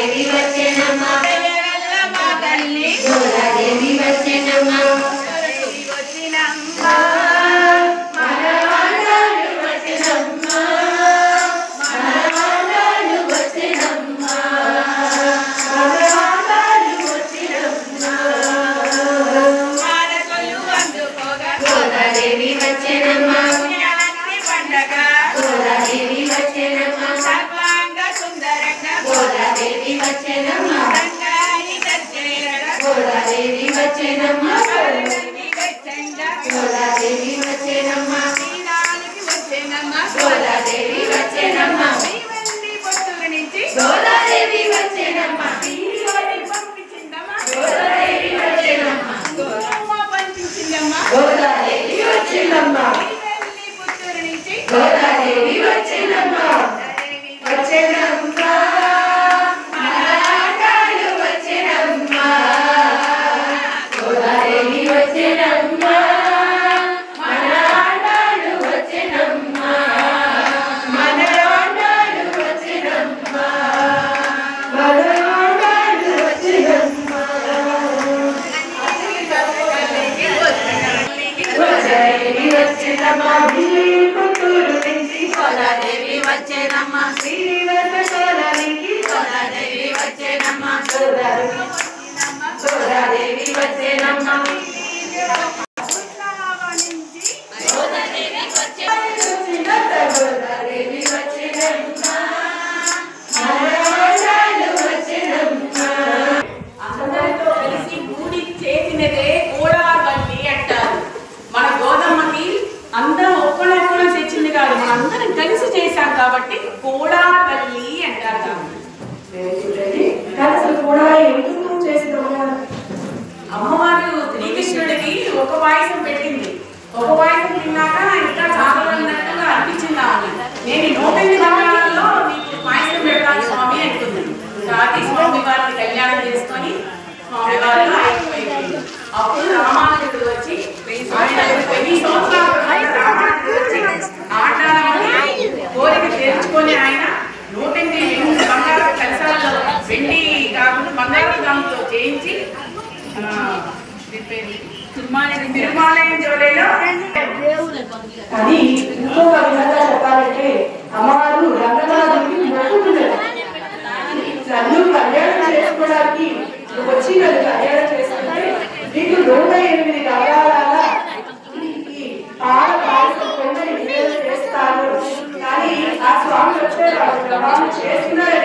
గోదాదేవి వచ్చేనమ్మ మా తల్లి గోదాదేవి వచ్చేనమ్మ గోదాదేవి వచ్చేనమ్మ గోదాదేవి వచ్చేనమ్మ సర్వాంగ సుందరంగా గోదాదేవి వచ్చేనమ్మ గోదాదేవి వచ్చేనమ్మ గోదాదేవి వచ్చేనమ్మ గోదాదేవి వచ్చేనమ్మ గోదాదేవి వచ్చేనమ్మ గోదాదేవి వచ్చేనమ్మ గోదాదేవి వచ్చేనమ్మ గోదాదేవి వచ్చేనమ్మ వచ్చేనమ్మ మనలాటాలు వచ్చేనమ్మ గోదాదేవి వచ్చేనమ్మ మనలాటాలు వచ్చేనమ్మ మనలాటాలు వచ్చేనమ్మ మనలాటాలు వచ్చేనమ్మ గోదాదేవి వచ్చేనమ్మ గోదాదేవి వచ్చేనమ్మ శ్రీనివాసరానికి గోదాదేవి వచ్చేనమ్మ గోదాదేవి వచ్చేనమ్మ గోదాదేవి గోదాదేవి వచ్చేనమ్మ మనలాటాలు వచ్చేనమ్మ అందరితో కలిసి కూడి చేసినదే కోడాబల్లి అంటారు. మన గోదమ్మకి అందరం ఒక్కడొక్కడు తెచ్చింది కాదు, మన అందరం కలిసి చేశాం కాబట్టి కోడాబల్లి అంటారు. అమ్మవారు శ్రీకృష్ణుడికి ఒక పాయసం పెట్టింది. ఒక పాయసం తిన్నాక ఇంకా చాలా అన్నట్టుగా అనిపించింది ఆమె. నేను 108 రంగాలలో మీకు పాయసం పెడతాను స్వామి అంటుంది. రాత్రి స్వామి వారిని కళ్యాణం చేసుకొని స్వామి వారిలో అయిపోయింది. అప్పుడు రామానుజుడు వచ్చి ఆయన 10 సంవత్సరాలు రామానుజుడు వచ్చి ఆటాలని కోరిక తెరుచుకొని ఆయన 108 బంగారు కలశాలలో వెండి కాకుండా బంగారు దాంతో చేయించి తిరుమాలయం జోడేలో. కానీ ఇంకొక విధంగా చెప్పాలంటే అమ్మవారు రంగనాథుడికి మొక్కుతున్నారు. నన్ను కళ్యాణం చేసుకోవడానికి వచ్చి నన్ను కళ్యాణం చేసుకుంటే నీకు 108 రకాల పాల పాయసం కొందరు చేస్తారు. కానీ ఆ స్వామి వచ్చే ప్రభావం చేస్తున్నారు